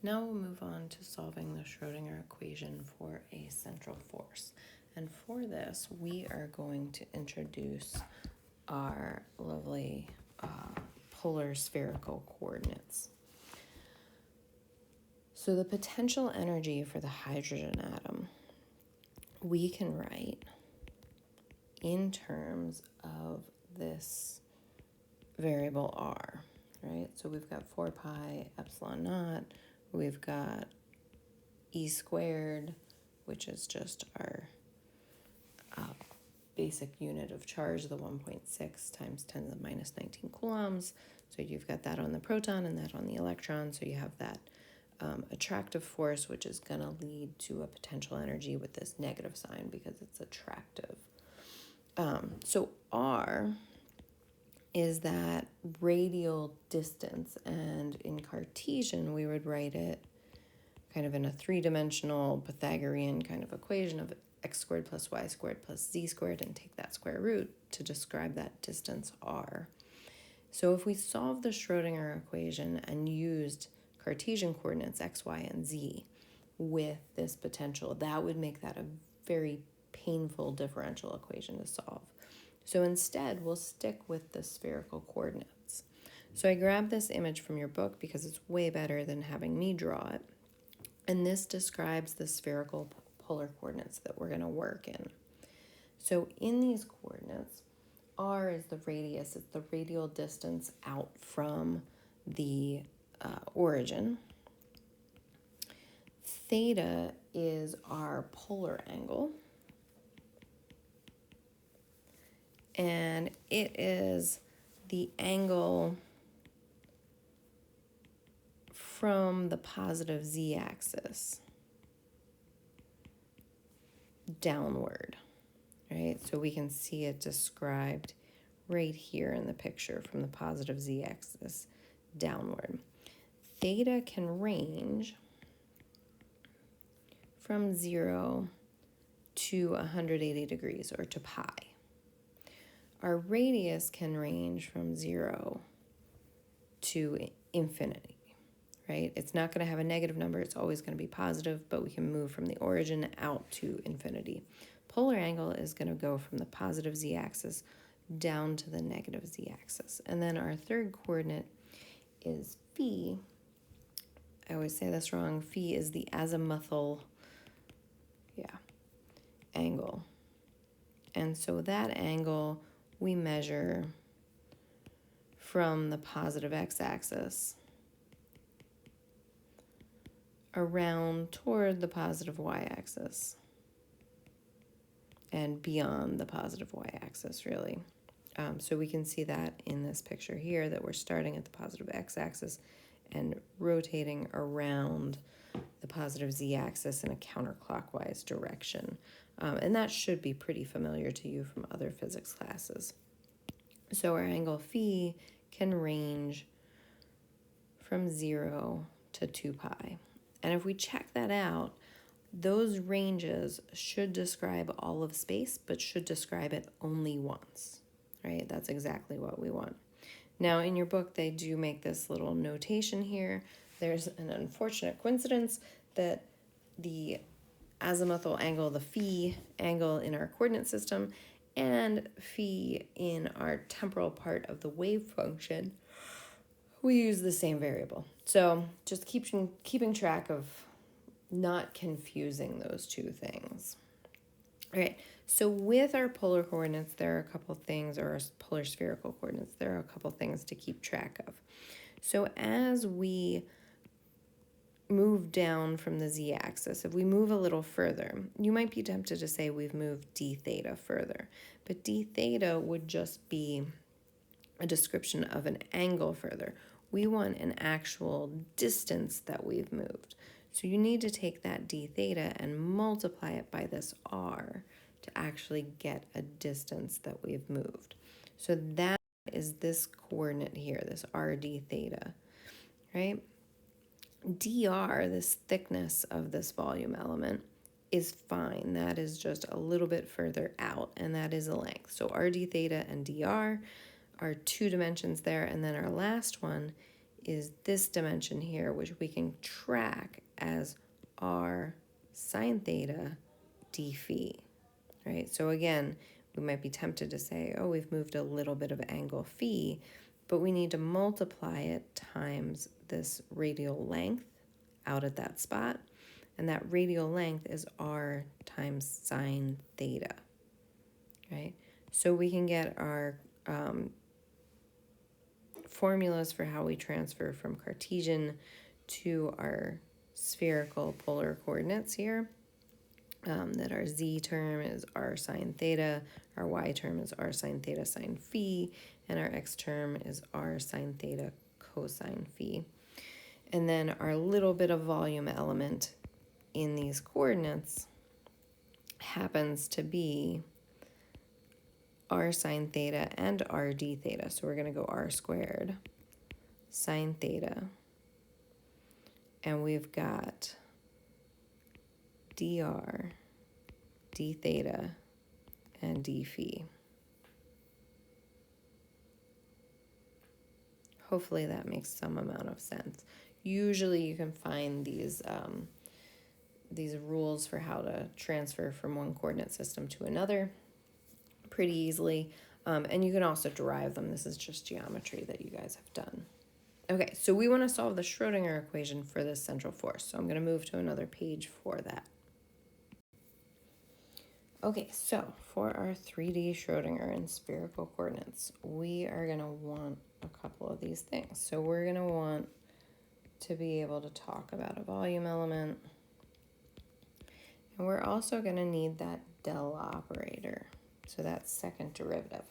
Now we'll move on to solving the Schrodinger equation for a central force. And for this, we are going to introduce our lovely polar spherical coordinates. So the potential energy for the hydrogen atom, we can write in terms of this variable r, right? So we've got 4 pi epsilon naught, we've got e squared, which is just our basic unit of charge, the 1.6 times 10 to the minus 19 coulombs. So you've got that on the proton and that on the electron. So you have that attractive force, which is going to lead to a potential energy with this negative sign because it's attractive. So R is that radial distance, and in Cartesian we would write it kind of in a three-dimensional Pythagorean kind of equation of x squared plus y squared plus z squared and take that square root to describe that distance r. So if we solve the Schrodinger equation and used Cartesian coordinates x, y, and z with this potential, that would make that a very painful differential equation to solve. So instead, we'll stick with the spherical coordinates. So I grabbed this image from your book because it's way better than having me draw it. And this describes the spherical polar coordinates that we're going to work in. So in these coordinates, r is the radius, it's the radial distance out from the origin. Theta is our polar angle. And it is the angle from the positive z-axis downward, right? So we can see it described right here in the picture from the positive z-axis downward. Theta can range from 0 to 180 degrees, or to pi. Our radius can range from 0 to infinity, right? It's not going to have a negative number. It's always going to be positive, but we can move from the origin out to infinity. Polar angle is going to go from the positive z-axis down to the negative z-axis. And then our third coordinate is phi. I always say this wrong. Phi is the azimuthal, angle. And so that angle we measure from the positive x-axis around toward the positive y-axis and beyond the positive y-axis, really. So we can see that in this picture here, that we're starting at the positive x-axis and rotating around the positive z-axis in a counterclockwise direction. And that should be pretty familiar to you from other physics classes. So our angle phi can range from 0 to 2 pi. And if we check that out, those ranges should describe all of space, but should describe it only once, right? That's exactly what we want. Now, in your book, they do make this little notation here. There's an unfortunate coincidence that the azimuthal angle, the phi angle in our coordinate system, and phi in our temporal part of the wave function, we use the same variable. So just keeping track of not confusing those two things. All right, so with our polar coordinates, there are a couple things, or our polar spherical coordinates, there are a couple things to keep track of. So as we move down from the z-axis, if we move a little further, you might be tempted to say we've moved d theta further, but d theta would just be a description of an angle further. We want an actual distance that we've moved. So you need to take that d theta and multiply it by this r to actually get a distance that we've moved. So that is this coordinate here, this rd theta, right? dr, this thickness of this volume element, is fine. That is just a little bit further out, and that is a length. So rd theta and dr are 2 dimensions there, and then our last one is this dimension here, which we can track as r sine theta d phi, right? So again, we might be tempted to say, oh, we've moved a little bit of angle phi, but we need to multiply it times this radial length out at that spot. And that radial length is r times sine theta, right? So we can get our formulas for how we transfer from Cartesian to our spherical polar coordinates here. That our z term is r sine theta, our y term is r sine theta sine phi, and our x term is r sine theta cosine phi. And then our little bit of volume element in these coordinates happens to be r sine theta and r d theta. So we're going to go r squared sine theta. And we've got dr, d theta, and d phi. Hopefully that makes some amount of sense. Usually you can find these rules for how to transfer from one coordinate system to another pretty easily. And you can also derive them. This is just geometry that you guys have done. Okay, so we want to solve the Schrodinger equation for this central force. So I'm going to move to another page for that. Okay, so for our 3D Schrodinger in spherical coordinates, we are going to want a couple of these things. So we're going to want to be able to talk about a volume element. And we're also going to need that del operator, so that's second derivative.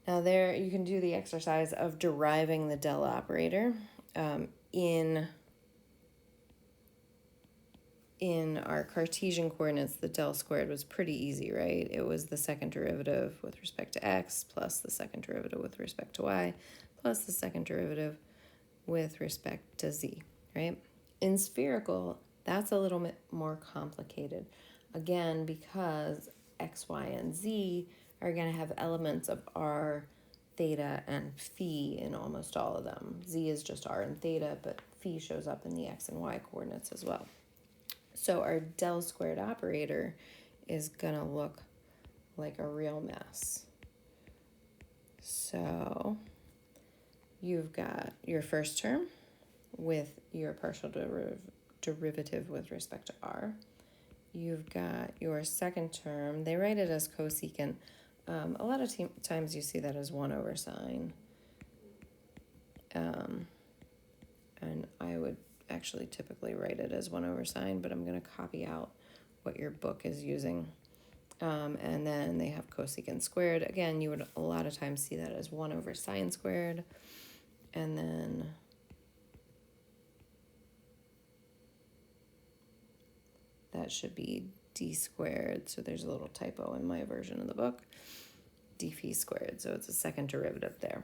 Now there, you can do the exercise of deriving the del operator. In our Cartesian coordinates, the del squared was pretty easy, right? It was the second derivative with respect to x plus the second derivative with respect to y plus the second derivative with respect to z, right? In spherical, that's a little bit more complicated. Again, because x, y, and z are going to have elements of r, theta, and phi in almost all of them. Z is just r and theta, but phi shows up in the x and y coordinates as well. So our del squared operator is going to look like a real mess. So you've got your first term with your partial derivative with respect to r. You've got your second term. They write it as cosecant. A lot of times you see that as 1 over sine. And I would actually typically write it as 1 over sine, but I'm going to copy out what your book is using. And then they have cosecant squared. Again, you would a lot of times see that as 1 over sine squared. And then that should be d squared. So there's a little typo in my version of the book. D phi squared. So it's a second derivative there.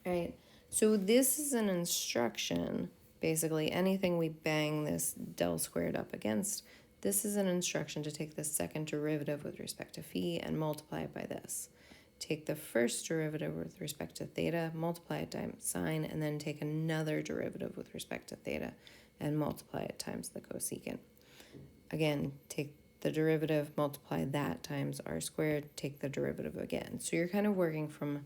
All right. So this is an instruction. Basically, anything we bang this del squared up against, this is an instruction to take the second derivative with respect to phi and multiply it by this. Take the first derivative with respect to theta, multiply it times sine, and then take another derivative with respect to theta and multiply it times the cosecant. Again, take the derivative, multiply that times r squared, take the derivative again. So you're kind of working from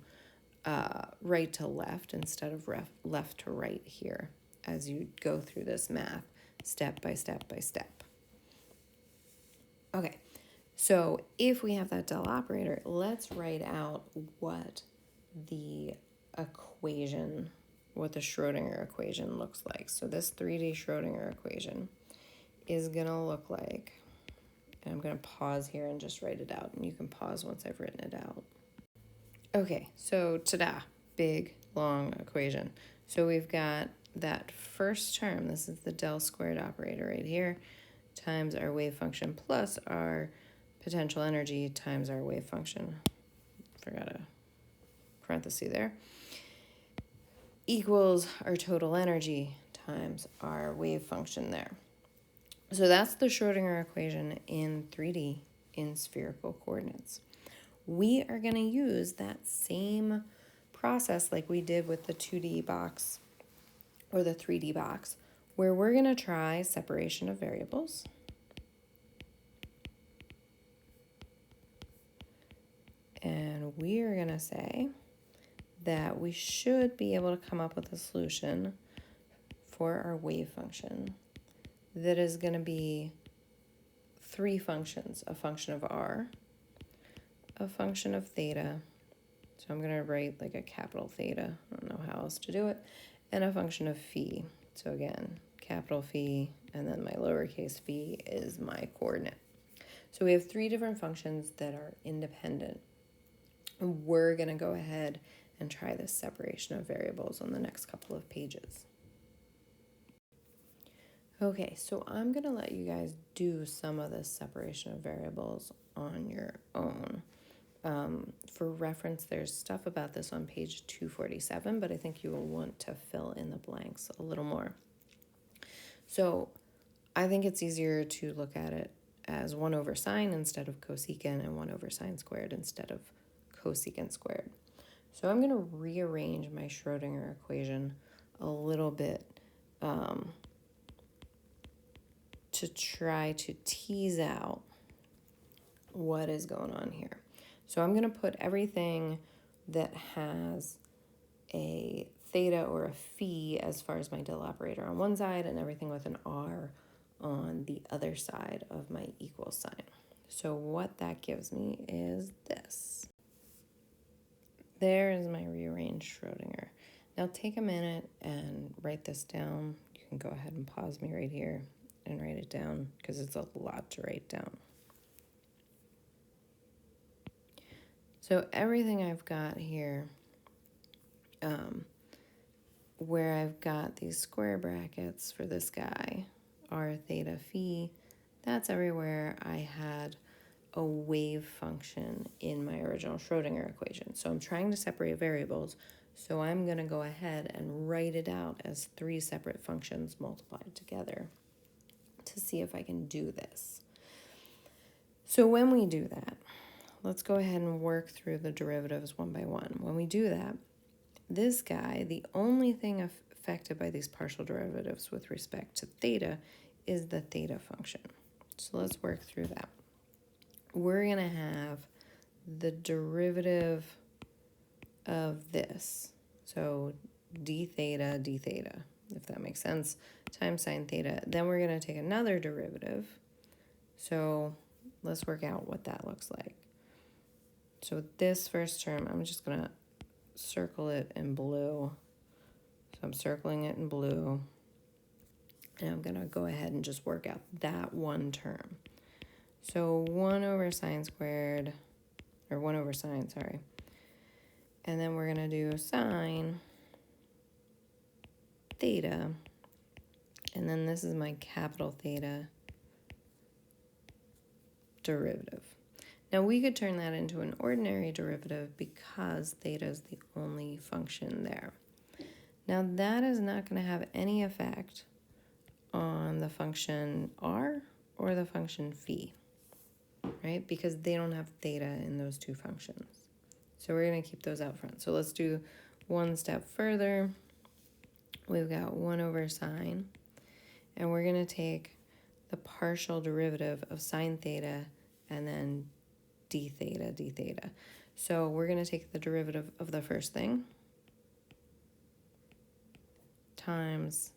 right to left instead of left to right here as you go through this math step by step by step. Okay, so if we have that del operator, let's write out what the equation, what the Schrodinger equation looks like. So this 3D Schrodinger equation is going to look like, and I'm going to pause here and just write it out, and you can pause once I've written it out. Okay, so ta-da, big, long equation. So we've got that first term, this is the del squared operator right here, times our wave function plus our potential energy times our wave function. Forgot a parenthesis there. Equals our total energy times our wave function there. So that's the Schrodinger equation in 3D in spherical coordinates. We are going to use that same process like we did with the 2D box or the 3D box, where we're going to try separation of variables. And we are going to say that we should be able to come up with a solution for our wave function that is going to be three functions: a function of r, a function of theta, so I'm going to write like a capital theta, I don't know how else to do it, and a function of phi. So again, capital phi, and then my lowercase phi is my coordinate. So we have three different functions that are independent. And we're going to go ahead and try this separation of variables on the next couple of pages. Okay, so I'm going to let you guys do some of this separation of variables on your own. For reference, there's stuff about this on page 247, but I think you will want to fill in the blanks a little more. So I think it's easier to look at it as 1 over sine instead of cosecant, and 1 over sine squared instead of cosecant squared. So I'm going to rearrange my Schrodinger equation a little bit to try to tease out what is going on here. So I'm going to put everything that has a theta or a phi as far as my del operator on one side, and everything with an r on the other side of my equal sign. So what that gives me is this. There is my rearranged Schrodinger. Now take a minute and write this down. You can go ahead and pause me right here and write it down because it's a lot to write down. So everything I've got here, where I've got these square brackets for this guy, r theta phi, that's everywhere I had a wave function in my original Schrodinger equation. So I'm trying to separate variables, so I'm going to go ahead and write it out as three separate functions multiplied together to see if I can do this. So when we do that, let's go ahead and work through the derivatives one by one. When we do that, this guy, the only thing affected by these partial derivatives with respect to theta is the theta function. So let's work through that. We're going to have the derivative of this, so d theta, if that makes sense, times sine theta. Then we're going to take another derivative. So let's work out what that looks like. So this first term, I'm just going to circle it in blue. So I'm circling it in blue. And I'm going to go ahead and just work out that one term. So 1 over sine squared, or 1 over sine, sorry. And then we're going to do sine theta. And then this is my capital theta derivative. Now we could turn that into an ordinary derivative because theta is the only function there. Now that is not going to have any effect on the function r or the function phi, right? Because they don't have theta in those two functions. So we're going to keep those out front. So let's do one step further. We've got 1 over sine, and we're going to take the partial derivative of sine theta and then d theta. So we're going to take the derivative of the first thing times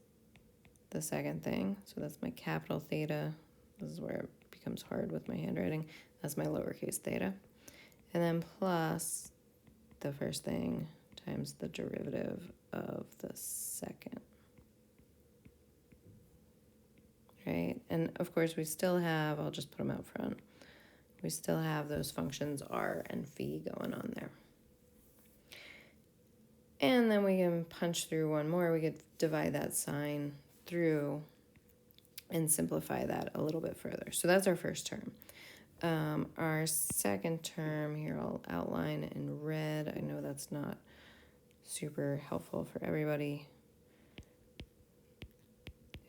the second thing. So that's my capital theta. This is where it becomes hard with my handwriting. That's my lowercase theta. And then plus the first thing times the derivative of the second. Right? And of course we still have, I'll just put them out front, we still have those functions r and phi going on there. And then we can punch through one more. We could divide that sign through and simplify that a little bit further. So that's our first term. Our second term here, I'll outline in red. I know that's not super helpful for everybody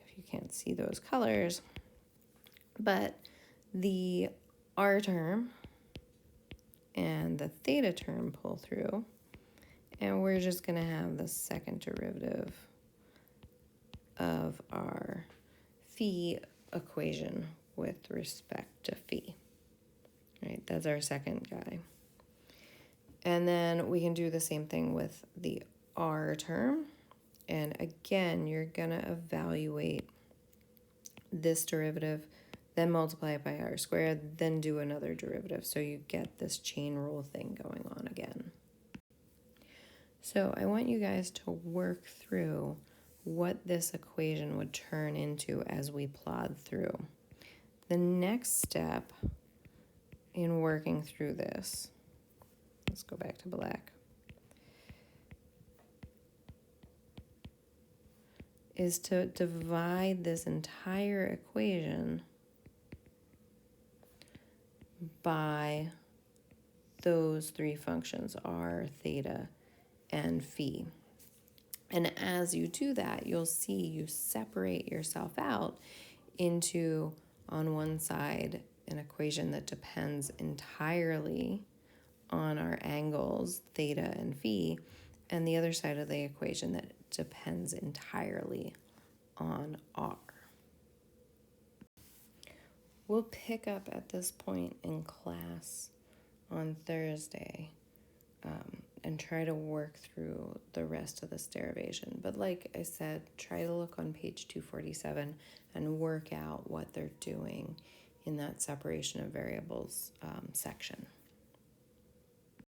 if you can't see those colors. But the r term and the theta term pull through, And we're just going to have the second derivative of our phi equation with respect to phi. Right, that's our second guy. And then we can do the same thing with the r term. And again, you're going to evaluate this derivative, then multiply it by r squared, then do another derivative. So you get this chain rule thing going on again. So I want you guys to work through what this equation would turn into as we plod through. The next step in working through this, let's go back to black, is to divide this entire equation by those three functions, r, theta, and phi. And as you do that, you'll see you separate yourself out into, on one side, an equation that depends entirely on our angles, theta and phi, and the other side of the equation that depends entirely on r. We'll pick up at this point in class on Thursday and try to work through the rest of this derivation. But like I said, try to look on page 247 and work out what they're doing in that separation of variables section.